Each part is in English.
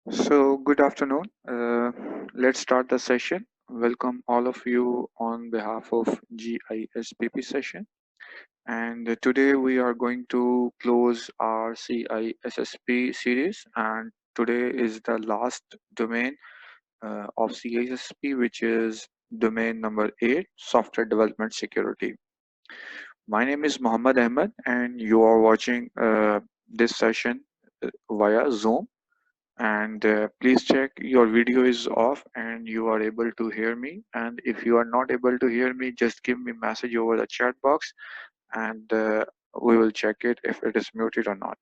So, good afternoon. Let's start the session. Welcome all of you on behalf of GISPP session. And today we are going to close our CISSP series. And today is the last domain of CISSP, which is domain number 8, software development security. My name is Muhammad Ahmad, and you are watching this session via Zoom. And please check your video is off and you are able to hear me, and if you are not able to hear me, just give me message over the chat box, and we will check it if it is muted or not.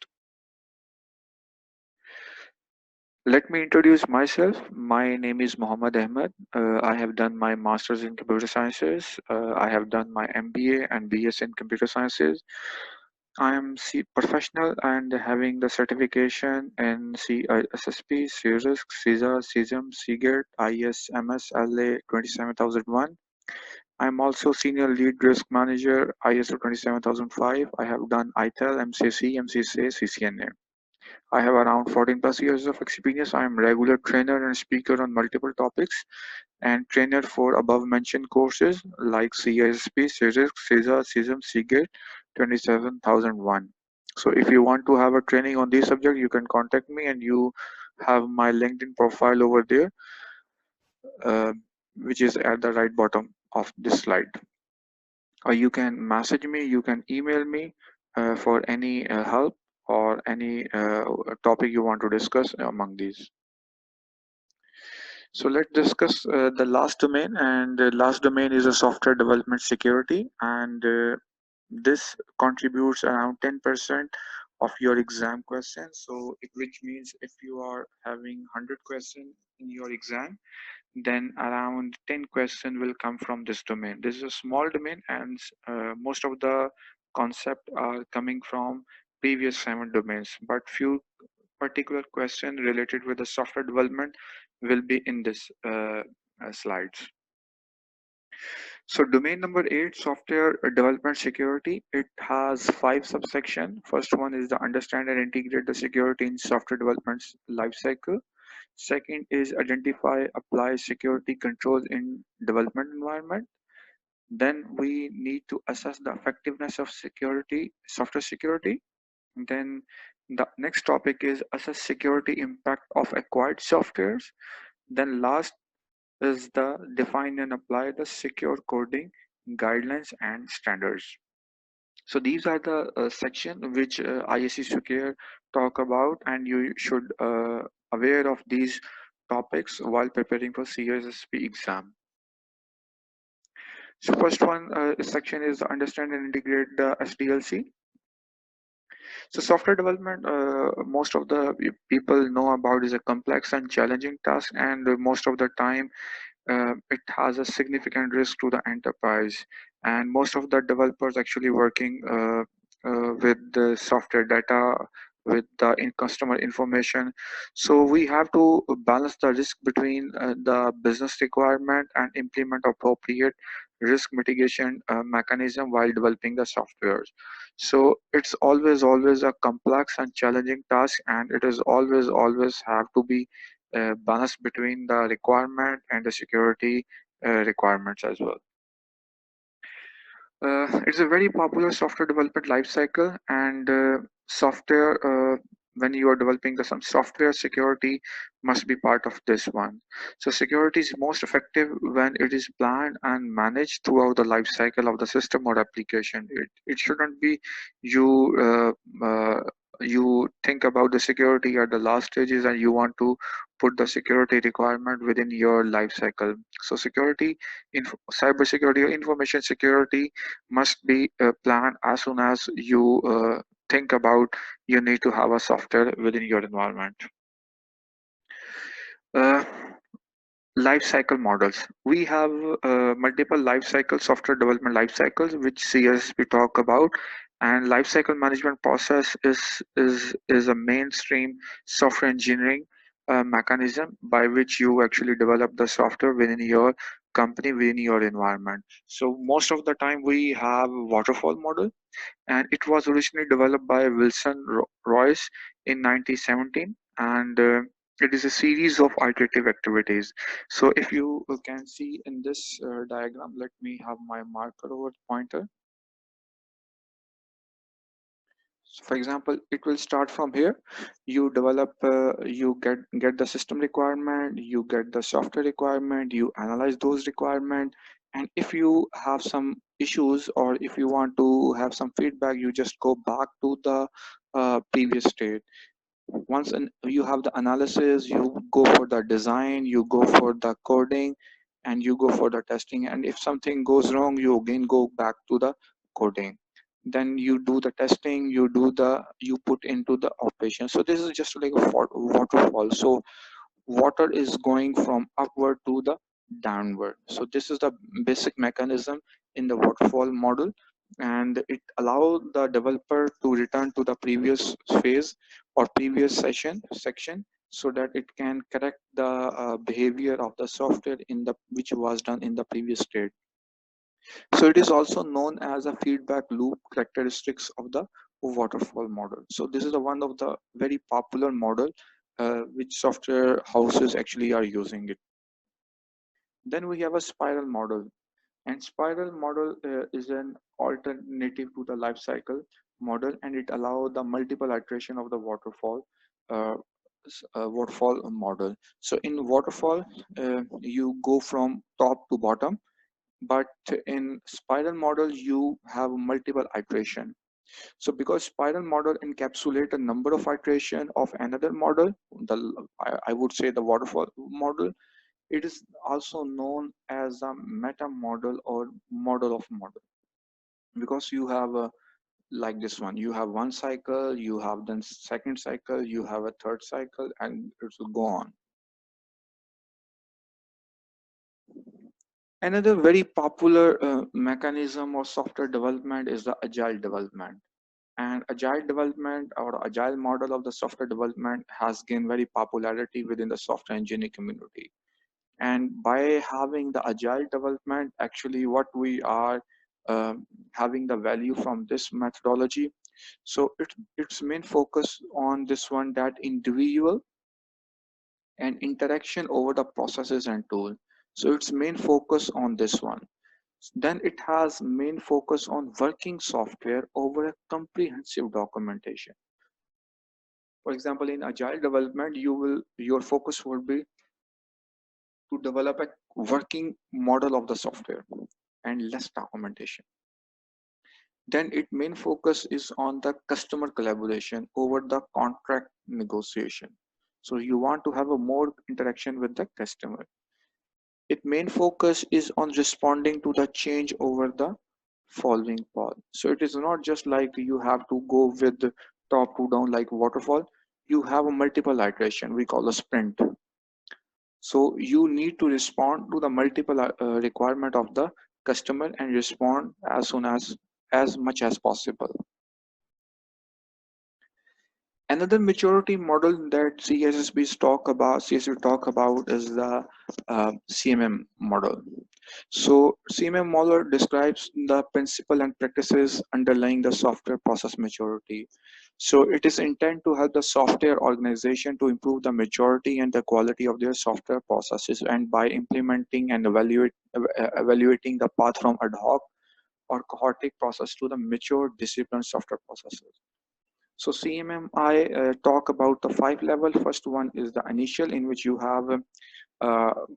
Let me introduce myself. My name is Muhammad Ahmad. I have done my master's in computer sciences. I have done my MBA and BS in computer sciences. I am C professional and having the certification in CISSP, CRISC, CISA, CISM, CGEIT, ISMS LA 27001. I am also senior lead risk manager ISO 27005. I have done ITIL, MCSE, MCSA, CCNA. I have around 14 plus years of experience. I am regular trainer and speaker on multiple topics and trainer for above mentioned courses like CISSP, CRISC, CISA, CISM, CGEIT 27001. So if you want to have a training on this subject, you can contact me, and you have my LinkedIn profile over there, uh, which is at the right bottom of this slide. Or you can message me, you can email me for any help or any topic you want to discuss among these. So let's discuss the last domain, and the last domain is a software development security, and this contributes around 10% of your exam questions. So which means if you are having 100 questions in your exam, then around 10 questions will come from this domain. This is a small domain, and most of the concept are coming from previous 7 domains, but few particular question related with the software development will be in this slides. So domain number 8, software development security, it has 5 subsection. First one is the understand and integrate the security in software development lifecycle. Second is identify, apply security controls in development environment. Then we need to assess the effectiveness of security, software security. Then the next topic is assess security impact of acquired softwares. Then last is the define and apply the secure coding guidelines and standards. So these are the section which ISC Secure talk about, and you should aware of these topics while preparing for CISSP exam. So first one section is understand and integrate the SDLC. So software development, most of the people know about, is a complex and challenging task, and most of the time it has a significant risk to the enterprise. And most of the developers actually working with the software data, with the customer information. So we have to balance the risk between the business requirement and implement appropriate risk mitigation mechanism while developing the softwares. So it's always a complex and challenging task, and it is always have to be balance between the requirement and the security requirements as well. It's a very popular software development lifecycle, and software when you are developing some software, security must be part of this one. So security is most effective when it is planned and managed throughout the life cycle of the system or application. It shouldn't be you you think about the security at the last stages and you want to put the security requirement within your life cycle. So security, cyber security or information security must be planned as soon as you think about you need to have a software within your environment. Uh, Life cycle models. We have multiple life cycle software development life cycles, which CSP talk about, and life cycle management process is a mainstream software engineering mechanism by which you actually develop the software within your company, within your environment. So most of the time we have waterfall model, and it was originally developed by Wilson Royce in 1917, and It is a series of iterative activities. So if you can see in this diagram, let me have my marker over pointer. So for example, it will start from here. You develop, you get the system requirement, you get the software requirement, you analyze those requirements, and if you have some issues or if you want to have some feedback, you just go back to the previous state. Once you have the analysis, you go for the design, you go for the coding, and you go for the testing. And if something goes wrong, you again go back to the coding. Then you do the testing, you put into the operation. So this is just like a waterfall. So water is going from upward to the downward. So this is the basic mechanism in the waterfall model, and it allows the developer to return to the previous phase or previous section so that it can correct the behavior of the software in the which was done in the previous state. So it is also known as a feedback loop characteristics of the waterfall model. So this is the one of the very popular model which software houses actually are using it. Then we have a spiral model, and spiral model is an alternative to the life cycle model, and it allows the multiple iteration of the uh, waterfall model. So in waterfall, you go from top to bottom, but in spiral model you have multiple iteration. So because spiral model encapsulate a number of iteration of another model, the I would say the waterfall model, it is also known as a meta model or model of model, because you have a, like this one, you have one cycle, you have then second cycle, you have a third cycle, and it will go on. Another very popular mechanism of software development is the agile development. And agile development or agile model of the software development has gained very popularity within the software engineering community. And by having the agile development, actually what we are having the value from this methodology. So its main focus on this one, that individual and interaction over the processes and tool. So its main focus on this one. Then it has main focus on working software over a comprehensive documentation. For example, in agile development, your focus will be to develop a working model of the software and less documentation. Then its main focus is on the customer collaboration over the contract negotiation. So you want to have a more interaction with the customer. Its main focus is on responding to the change over the following path. So it is not just like you have to go with the top to down like waterfall. You have a multiple iteration, we call a sprint. So you need to respond to the multiple requirement of the customer and respond as soon as much as possible. Another maturity model that CSSP talk about is the CMM model. So CMM model describes the principle and practices underlying the software process maturity. So it is intended to help the software organization to improve the maturity and the quality of their software processes, and by implementing and evaluating the path from ad hoc or cohortic process to the mature disciplined software processes. So CMMI talk about the 5 level. First one is the initial, in which you have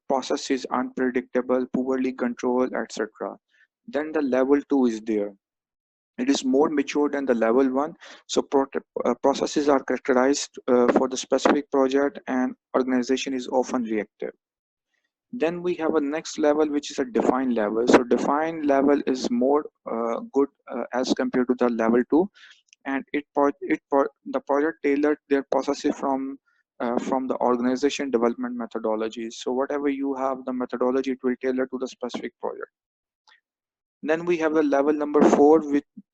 process is unpredictable, poorly controlled, etc. Then the level 2 is there. It is more mature than the level 1. So processes are characterized for the specific project, and organization is often reactive. Then we have a next level, which is a defined level. So defined level is more good as compared to the level 2, and the project tailored their processes from the organization development methodologies. So whatever you have the methodology, it will tailor to the specific project. Then we have the level number 4,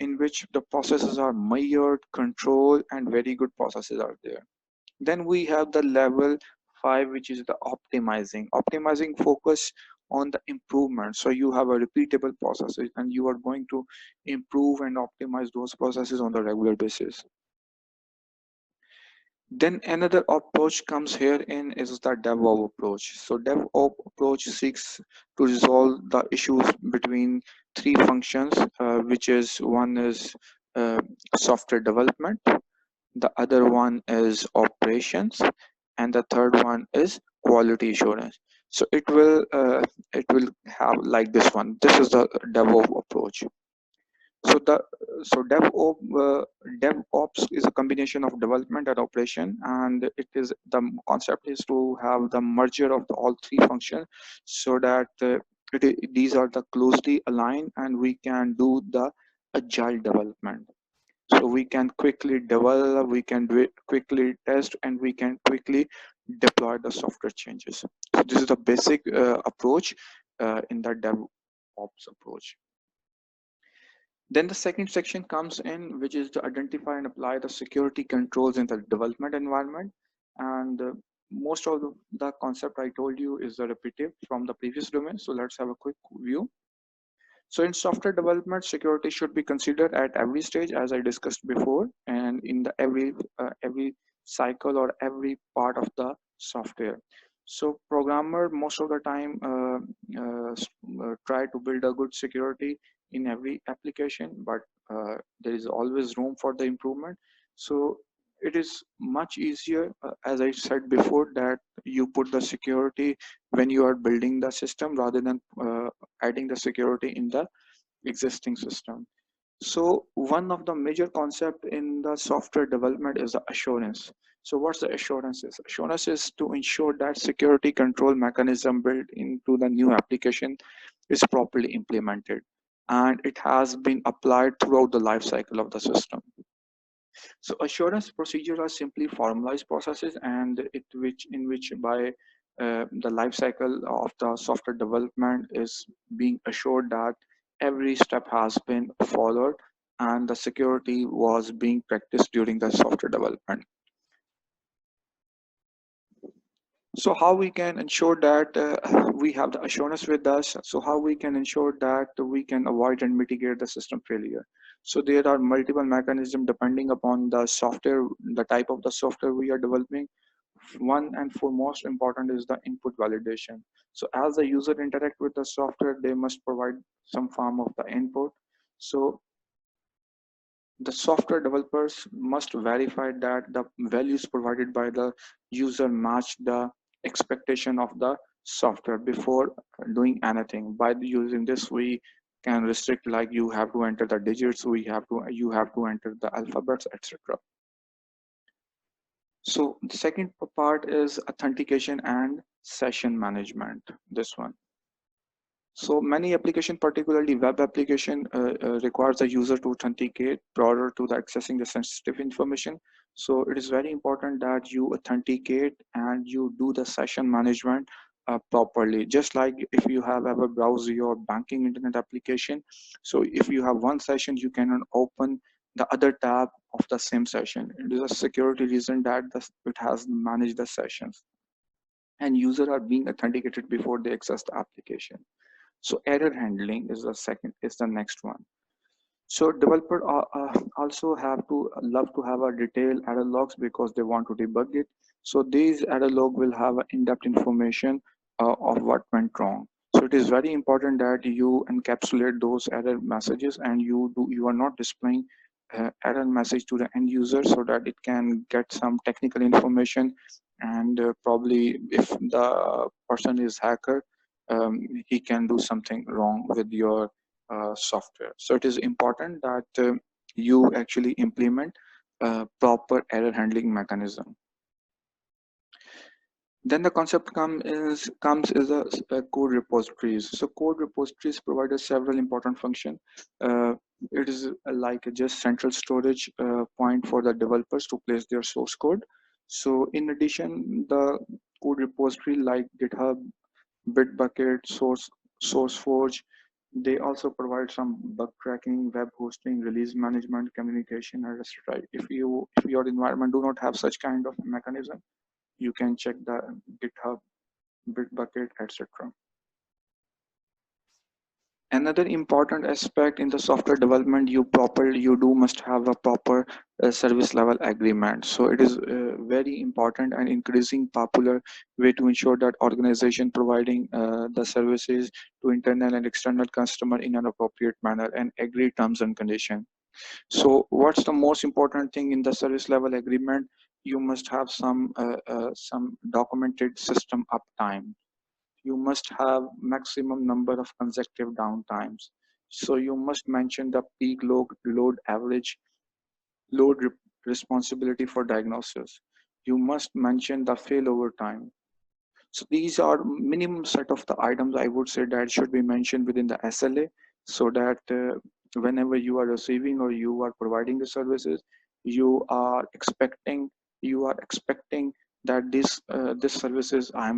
in which the processes are measured, controlled, and very good processes are there. Then we have the level 5, which is the optimizing focus on the improvement. So you have a repeatable processes, and you are going to improve and optimize those processes on the regular basis. Then another approach comes here in is the DevOps approach. So DevOps approach seeks to resolve the issues between three functions, which is one is uh, software development, the other one is operations, and the third one is quality assurance. So it will have like this one. This is the DevOps approach. So the DevOps is a combination of development and operation, and it is the concept is to have the merger of all three functions, so that these are the closely aligned, and we can do the agile development. So we can quickly develop, we can do it quickly test, and we can quickly deploy the software changes. So this is the basic approach in the DevOps approach. Then the second section comes in, which is to identify and apply the security controls in the development environment. And most of the concept I told you is the repetitive from the previous domain. So let's have a quick view. So in software development, security should be considered at every stage, as I discussed before, and in the every cycle or every part of the software. So programmer most of the time try to build a good security in every application, but there is always room for the improvement. So it is much easier, as I said before, that you put the security when you are building the system rather than adding the security in the existing system. So one of the major concept in the software development is the assurance. So what's the assurance is? Assurance is to ensure that security control mechanism built into the new application is properly implemented, and it has been applied throughout the life cycle of the system. So assurance procedures are simply formalized processes, and in which by the life cycle of the software development is being assured that every step has been followed and the security was being practiced during the software development. So how we can ensure that we have the assurance with us? So how we can ensure that we can avoid and mitigate the system failure? So there are multiple mechanisms depending upon the software, the type of the software we are developing. One and foremost important is the input validation. So as the user interact with the software, they must provide some form of the input. So the software developers must verify that the values provided by the user match the expectation of the software before doing anything. By using this, we can restrict, like you have to enter the digits, you have to enter the alphabets, etc. So the second part is authentication and session management. This one. So many application, particularly web application, requires the user to authenticate prior to the accessing the sensitive information. So it is very important that you authenticate and you do the session management properly. Just like if you have ever browsed your banking internet application, so if you have one session, you cannot open the other tab of the same session. It is a security reason that it has managed the sessions, and users are being authenticated before they access the application. So error handling is the next one. So developer also have to love to have a detailed error logs because they want to debug it. So these error log will have in-depth information of what went wrong. So it is very important that you encapsulate those error messages, and you are not displaying error message to the end user so that it can get some technical information, and probably if the person is hacker, he can do something wrong with your software. So it is important that you actually implement proper error handling mechanism. Then the concept comes is a code repositories. So code repositories provide us several important functions. It is like just central storage point for the developers to place their source code. So in addition, the code repository like GitHub, Bitbucket, SourceForge, they also provide some bug tracking, web hosting, release management, communication, and etc. If your environment do not have such kind of mechanism, you can check the GitHub, Bitbucket, etc. Another important aspect in the software development, you must have a proper service level agreement. So it is very important and increasing popular way to ensure that organization providing the services to internal and external customer in an appropriate manner and agree terms and conditions. So what's the most important thing in the service level agreement? You must have some documented system uptime. You must have maximum number of consecutive downtimes. So you must mention the peak load average, load responsibility for diagnosis. You must mention the failover time. So these are minimum set of the items I would say that should be mentioned within the SLA, so that whenever you are receiving or you are providing the services, you are expecting that this services I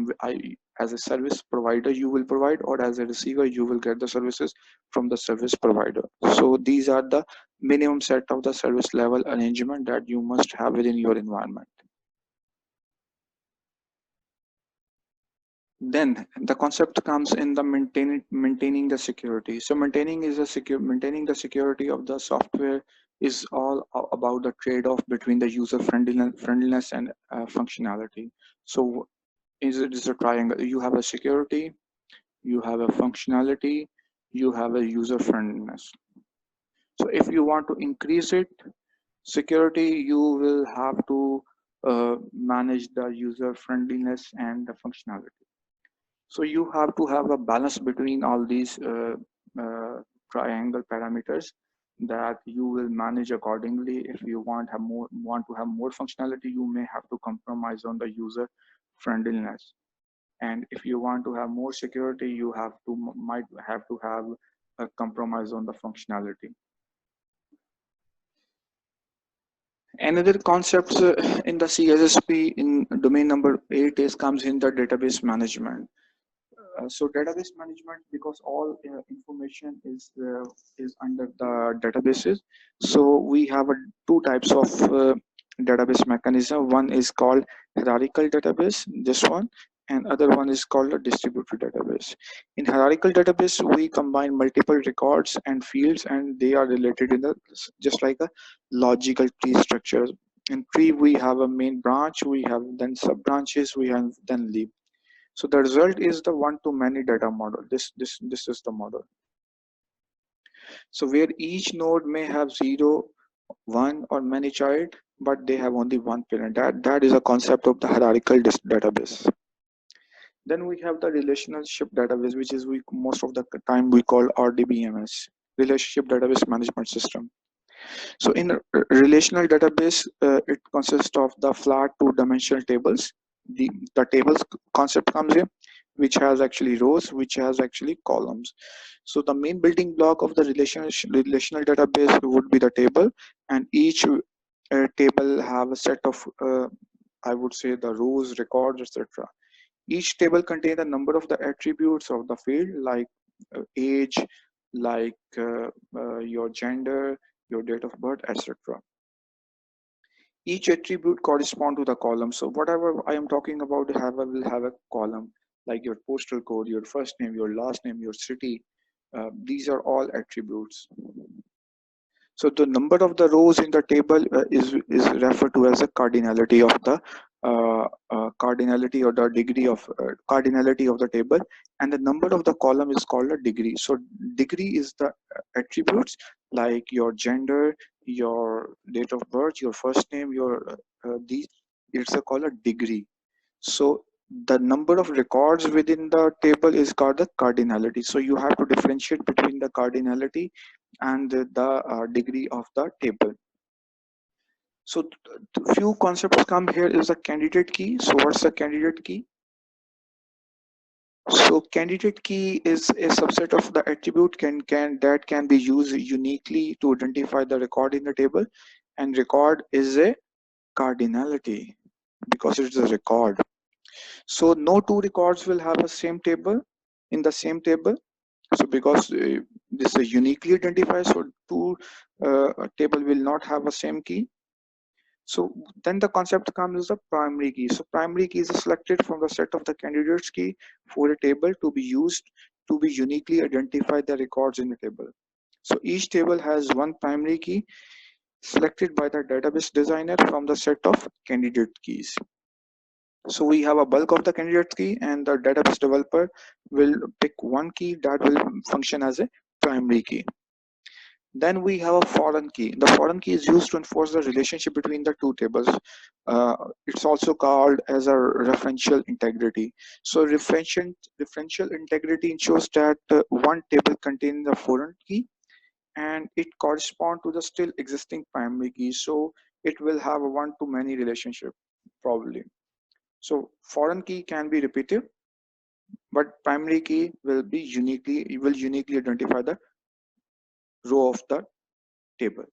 as a service provider you will provide, or as a receiver you will get the services from the service provider. So these are the minimum set of the service level arrangement that you must have within your environment. Then the concept comes in the maintaining the security. So maintaining the security of the software is all about the trade-off between the user friendliness and functionality. So it is a triangle. You have a security, you have a functionality, you have a user friendliness. So if you want to increase it security, you will have to manage the user friendliness and the functionality. So you have to have a balance between all these triangle parameters that you will manage accordingly. If you want to have more functionality, you may have to compromise on the user friendliness. And if you want to have more security, you might have to have a compromise on the functionality. Another concept in the CISSP in domain number 8 comes in the database management. So database management, because all information is under the databases. So we have two types of database mechanism. One is called hierarchical database, this one, and other one is called a distributed database. In hierarchical database, we combine multiple records and fields, and they are related in the just like a logical tree structure. In tree, we have a main branch, we have then sub branches, we have then leaf. So the result is the one-to-many data model. This is the model. So where each node may have 0, 1, or many child, but they have only one parent. That is a concept of the hierarchical database. Then we have the relationship database, which is most of the time we call RDBMS, Relationship Database Management System. So in a relational database, it consists of the flat two-dimensional tables. The tables concept comes here, which has actually rows, which has actually columns. So the main building block of the relational database would be the table, and each table have a set of, I would say, the rows, records, etc. Each table contains a number of the attributes of the field, like age, like your gender, your date of birth, etc. Each attribute correspond to the column. So whatever I am talking about will have a column, like your postal code, your first name, your last name, your city. These are all attributes. So the number of the rows in the table is referred to as a cardinality of the cardinality or the degree of cardinality of the table, and the number of the column is called a degree. So degree is the attributes like your gender, your date of birth, your first name, your these. It's called a degree. So the number of records within the table is called the cardinality. So you have to differentiate between the cardinality and the degree of the table. So few concepts come here is the candidate key. So what's the candidate key? So candidate key is a subset of the attribute that can be used uniquely to identify the record in the table, and record is a cardinality because it's a record. So no two records will have the same table in the same table. So because this is uniquely identified, so two table will not have the same key. So then the concept comes as the primary key. So primary key is selected from the set of the candidates key for a table to be used to be uniquely identify the records in the table. So each table has one primary key selected by the database designer from the set of candidate keys. So we have a bulk of the candidate key, and the database developer will pick one key that will function as a primary key. Then we have a foreign key. The foreign key is used to enforce the relationship between the two tables. It's also called as a referential integrity. So referential integrity ensures that one table contains a foreign key and it corresponds to the still existing primary key. So it will have a one-to-many relationship probably. So foreign key can be repeated, but primary key will uniquely identify the row of the table.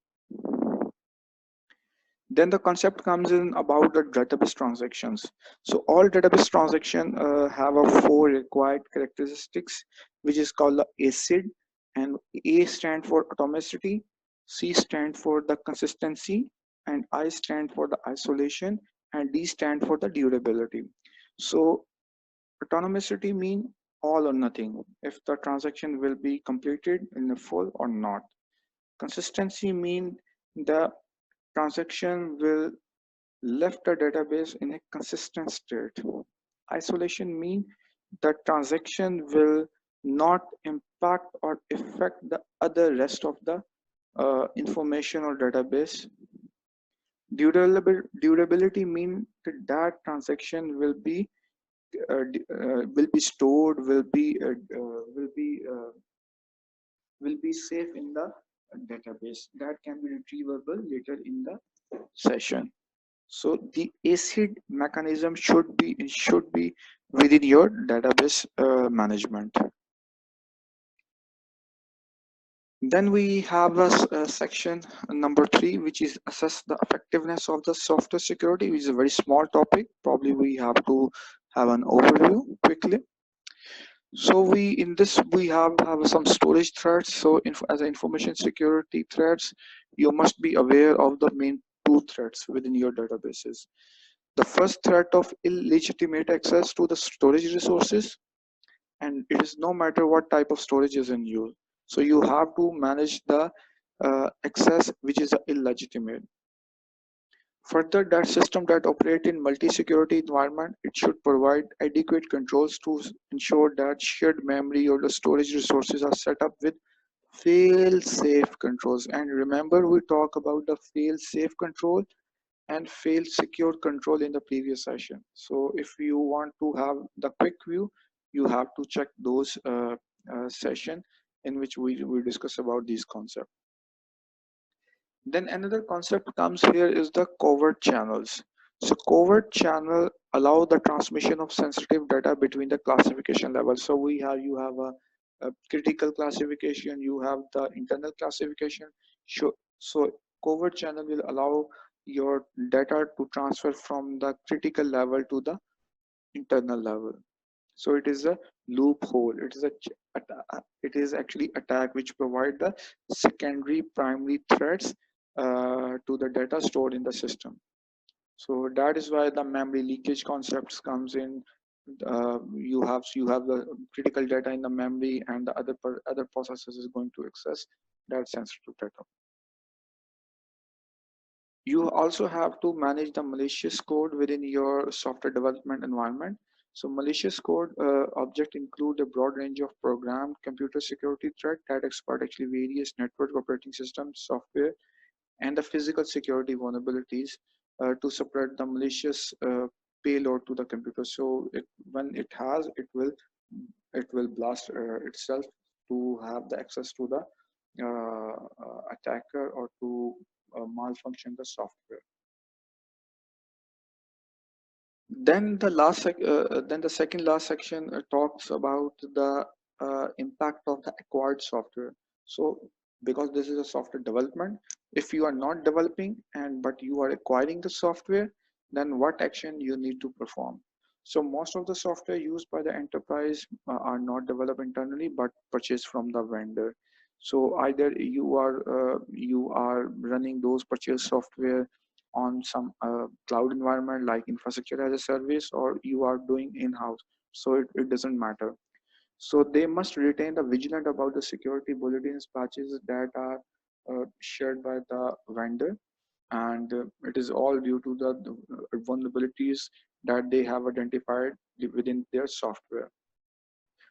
Then the concept comes in about the database transactions. So all database transactions have a 4 required characteristics, which is called the ACID, and A stand for atomicity, C stand for the consistency, and I stand for the isolation, and D stand for the durability. So atomicity mean all or nothing, if the transaction will be completed in the full or not. Consistency mean the transaction will left the database in a consistent state. Isolation means the transaction will not impact or affect the other rest of the information or database. Durability means that transaction will be stored, will be safe in the database that can be retrievable later in the session. So the ACID mechanism should be within your database management. Then we have a section number 3, which is assess the effectiveness of the software security, which is a very small topic. Probably we have to have an overview quickly. So we have some storage threats. So as information security threats, you must be aware of the main 2 threats within your databases. The first threat of illegitimate access to the storage resources, and it is no matter what type of storage is in use. So you have to manage the access which is illegitimate. Further, that system that operate in multi-security environment, it should provide adequate controls to ensure that shared memory or the storage resources are set up with fail-safe controls. And remember, we talk about the fail-safe control and fail secure control in the previous session. So if you want to have the quick view, you have to check those session in which we discuss about these concepts. Then another concept comes here is the covert channels. So covert channel allow the transmission of sensitive data between the classification levels. So you have a critical classification, you have the internal classification. So covert channel will allow your data to transfer from the critical level to the internal level. So it is a loophole. It is actually attack which provide the secondary primary threats to the data stored in the system. So that is why the memory leakage concepts comes in. You have the critical data in the memory, and the other processes is going to access that sensitive data. You also have to manage the malicious code within your software development environment. So malicious code object include a broad range of programmed computer security threat that exploit actually various network operating systems, software, and the physical security vulnerabilities to spread the malicious payload to the computer. So when it will blast itself to have the access to the attacker or to malfunction the software. Then the second last section talks about the impact of the acquired software. So because this is a software development, if you are not developing but you are acquiring the software, then what action you need to perform. So most of the software used by the enterprise are not developed internally but purchased from the vendor. So either you are running those purchased software on some cloud environment like infrastructure as a service, or you are doing in-house. So it doesn't matter. So they must retain the vigilant about the security bulletins patches that are shared by the vendor, and it is all due to the vulnerabilities that they have identified within their software.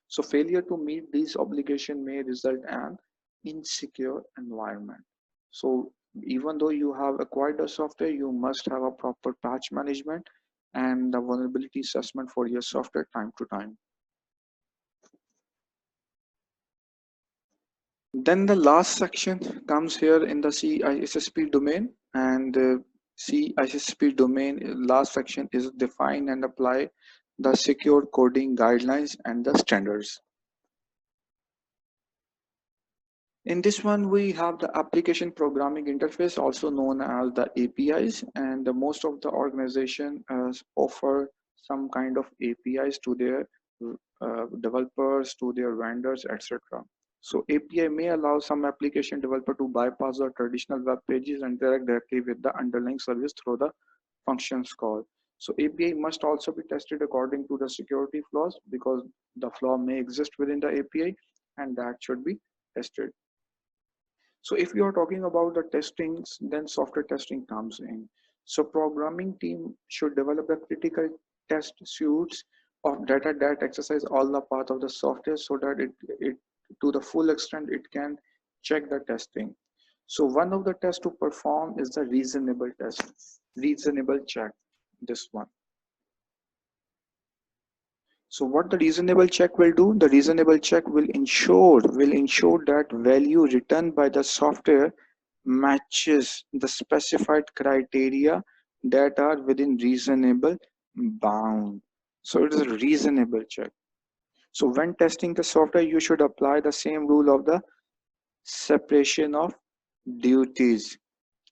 So failure to meet these obligations may result in insecure environment. So even though you have acquired the software, you must have a proper patch management and the vulnerability assessment for your software time to time. Then the last section comes here in the CISSP domain, and CISSP domain last section is define and apply the secure coding guidelines and the standards. In this one, we have the application programming interface, also known as the APIs, and most of the organization offer some kind of APIs to their developers, to their vendors, etc. So API may allow some application developer to bypass the traditional web pages and interact directly with the underlying service through the functions call. So API must also be tested according to the security flaws, because the flaw may exist within the API and that should be tested. So if you are talking about the testings, then software testing comes in. So programming team should develop the critical test suites of data that exercise all the part of the software, so that it to the full extent it can check the testing. So one of the tests to perform is the reasonable test, reasonable check, this one. So what the reasonable check will do, the reasonable check will ensure that value returned by the software matches the specified criteria that are within reasonable bound. So it is a reasonable check. So when testing the software, you should apply the same rule of the separation of duties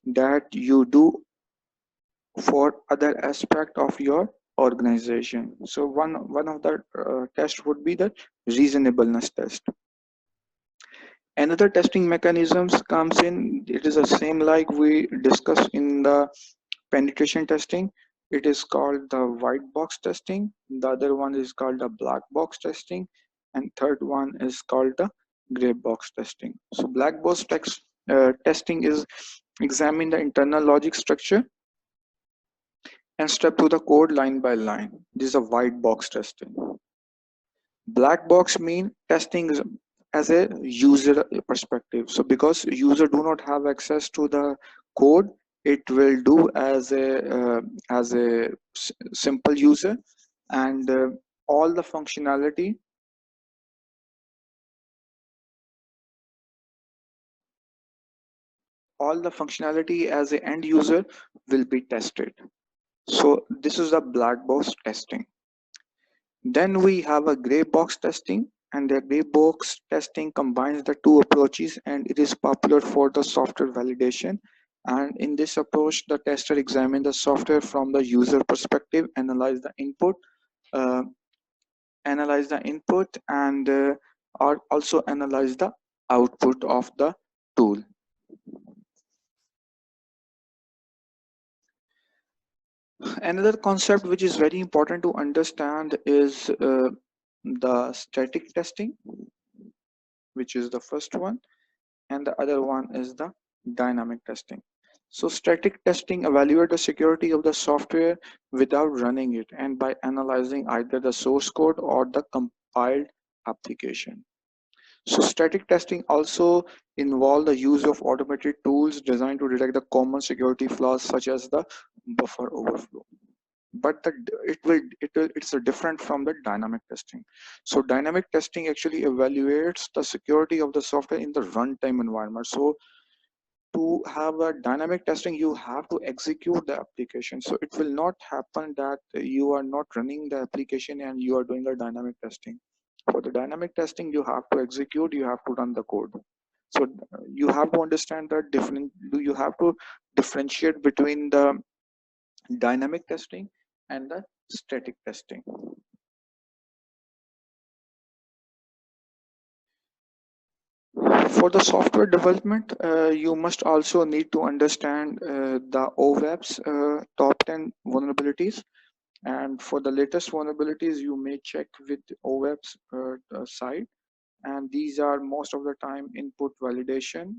that you do for other aspect of your organization. So one of the test would be the reasonableness test. Another testing mechanisms comes in, it is the same like we discussed in the penetration testing. It is called the white box testing, the other one is called the black box testing, and third one is called the gray box testing. So black box testing is examine the internal logic structure and step through the code line by line. This is a white box testing. Black box mean testing is as a user perspective. So because user do not have access to the code, it will do as a simple user, and all the functionality as a end user will be tested. So this is the black box testing. Then we have a gray box testing, and the gray box testing combines the two approaches, and it is popular for the software validation. And in this approach, the tester examines the software from the user perspective, analyze the input, uh, and also analyze the output of the tool. Another concept which is very important to understand is the static testing, which is the first one, and the other one is the dynamic testing. So static testing evaluates the security of the software without running it, and by analyzing either the source code or the compiled application. So static testing also involves the use of automated tools designed to detect the common security flaws such as the buffer overflow. But it's a different from the dynamic testing. So dynamic testing actually evaluates the security of the software in the runtime environment. So to have a dynamic testing, you have to execute the application. So it will not happen that you are not running the application and you are doing a dynamic testing. For the dynamic testing, you have to execute, you have to run the code. So you have to understand that you have to differentiate between the dynamic testing and the static testing. For the software development, you must also need to understand the OWASP top 10 vulnerabilities. And for the latest vulnerabilities, you may check with OWASP site. And these are most of the time input validation,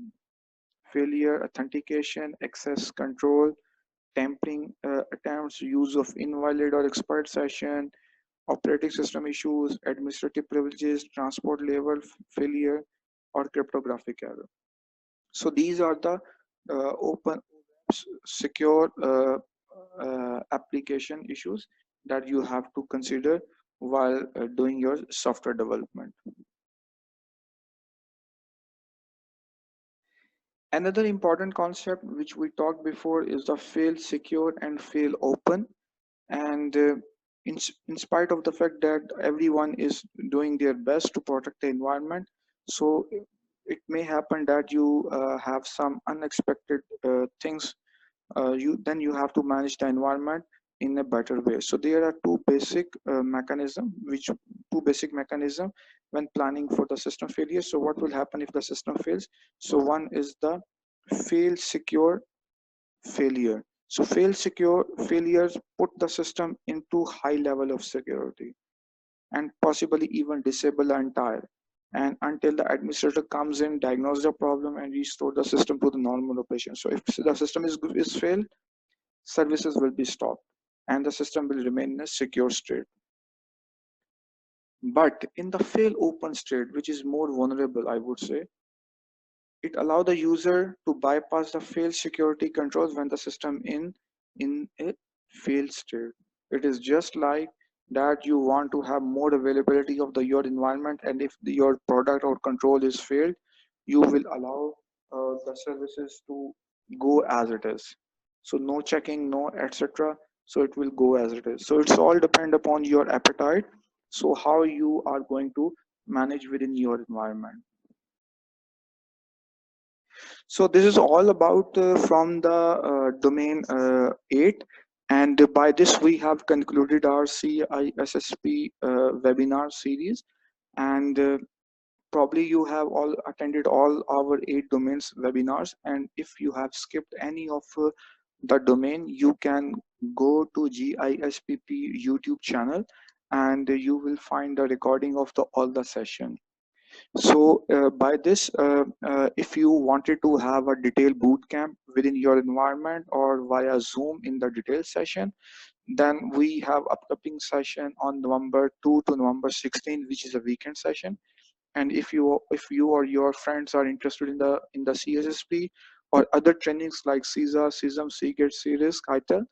failure authentication, access control, tampering attempts, use of invalid or expired session, operating system issues, administrative privileges, transport level failure, or cryptographic error. So these are the open secure application issues that you have to consider while doing your software development. Another important concept which we talked before is the fail secure and fail open. And in spite of the fact that everyone is doing their best to protect the environment, so it may happen that you have some unexpected things. You have to manage the environment in a better way. So there are two basic mechanism when planning for the system failure. So what will happen if the system fails? So one is the fail secure failure. So fail secure failures put the system into high level of security and possibly even disable the entire, and until the administrator comes in, diagnose the problem and restore the system to the normal operation. So if the system is failed, services will be stopped and the system will remain in a secure state. But in the fail open state, which is more vulnerable, I would say, it allows the user to bypass the fail security controls when the system in a failed state. It is just like that you want to have more availability of your environment, and if your product or control is failed, you will allow the services to go as it is. So no checking, no etc. So it will go as it is. So it's all depend upon your appetite. So how you are going to manage within your environment. So this is all about from the domain 8, and by this we have concluded our CISSP webinar series, and probably you have all attended all our 8 domains webinars, and if you have skipped any of the domain, you can go to GISPP YouTube channel and you will find the recording of all the session. So by this, if you wanted to have a detailed boot camp within your environment or via Zoom in the detailed session, then we have upcoming session on November 2 to November 16, which is a weekend session. And if you or your friends are interested in the CSSP or other trainings like CISA, CISM, CGEIT, CRISC, ITIL,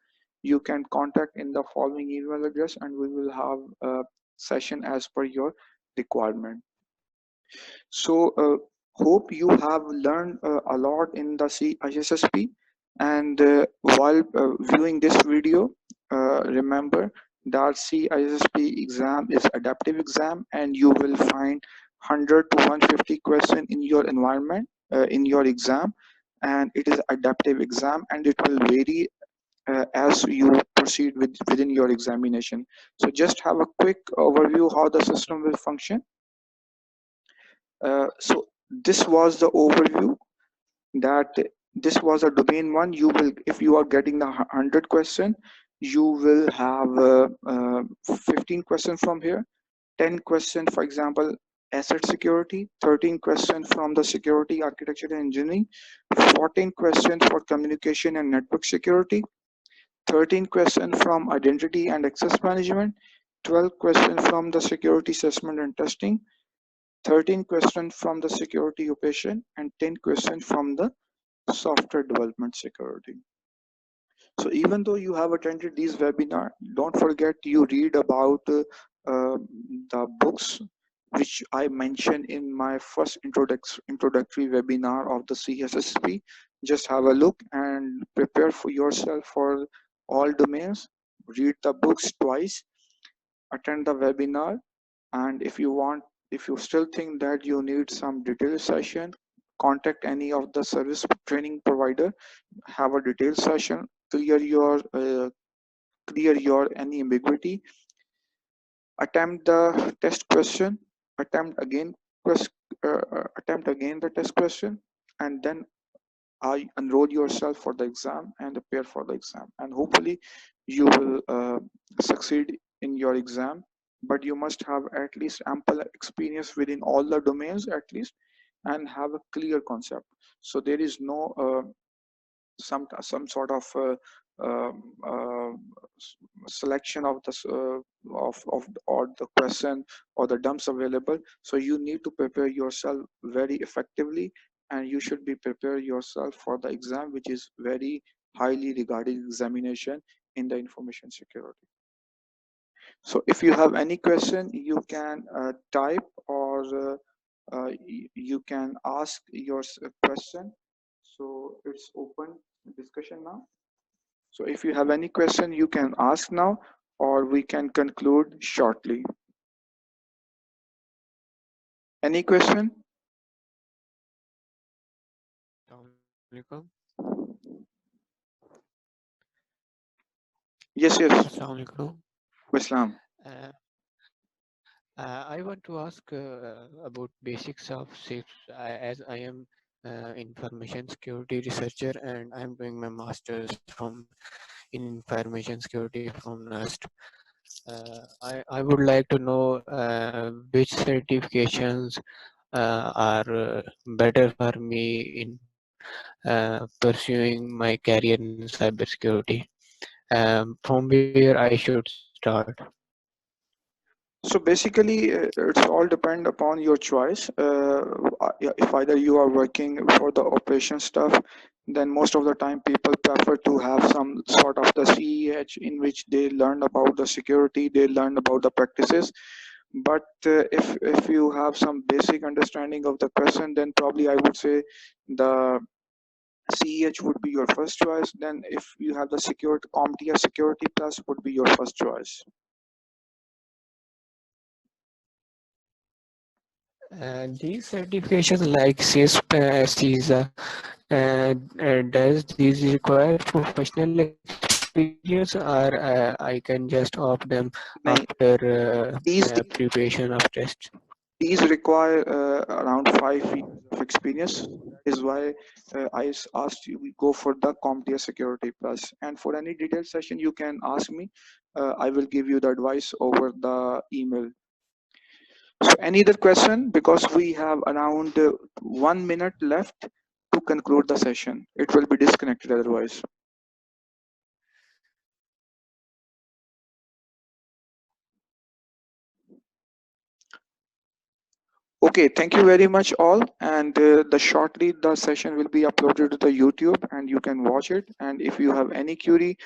you can contact in the following email address, and we will have a session as per your requirement. So hope you have learned a lot in the CISSP, and while viewing this video, remember that CISSP exam is adaptive exam, and you will find 100 to 150 questions in your environment in your exam, and it is adaptive exam, and it will vary as you proceed within your examination. So just have a quick overview how the system will function. So this was the overview, that this was a domain 1. You will, if you are getting the 100 question, you will have 15 questions from here, 10 questions for example asset security, 13 questions from the security architecture and engineering, 14 questions for communication and network security, 13 questions from identity and access management, 12 questions from the security assessment and testing, 13 questions from the security operation, and 10 questions from the software development security. So even though you have attended these webinars, don't forget you read about the books which I mentioned in my first introductory webinar of the CSSP. Just have a look and prepare for yourself for all domains. Read the books twice, attend the webinar, and if you still think that you need some detailed session, contact any of the service training provider, have a detailed session, clear your any ambiguity, attempt the test question, attempt again the test question, and then enroll yourself for the exam and prepare for the exam, and hopefully you will succeed in your exam, but you must have at least ample experience within all the domains at least, and have a clear concept. So there is no some sort of selection of the of or the question or the dumps available. So you need to prepare yourself very effectively, and you should be prepare yourself for the exam, which is very highly regarded examination in the information security. So if you have any question, you can type, or you can ask your question. So it's open discussion now. So if you have any question, you can ask now, or we can conclude shortly. Any question? Assalamualaikum. Yes, yes. Assalamualaikum. Islam. Uh, I want to ask about basics of SIPs, as I am information security researcher and I am doing my master's from in information security from NUST. I would like to know which certifications are better for me in pursuing my career in cybersecurity. From where I should start. So basically, it's all depend upon your choice. Yeah, if either you are working for the operation stuff, then most of the time people prefer to have some sort of the CEH in which they learn about the security, they learn about the practices. But if you have some basic understanding of the question, then probably I would say the CEH would be your first choice. Then if you have the security, CompTIA Security Plus would be your first choice. These certifications like CISP, CISA, does these require professional experience, or I can just opt them Nahin, after these preparation of tests? these require around 5 years of experience. That is why asked you we go for the CompTIA Security Plus. And for any detailed session, you can ask me. I will give you the advice over the email. So any other question? Because we have around 1 minute left to conclude the session. It will be disconnected otherwise. Okay, thank you very much all. And the shortly the session will be uploaded to the YouTube and you can watch it. And if you have any query,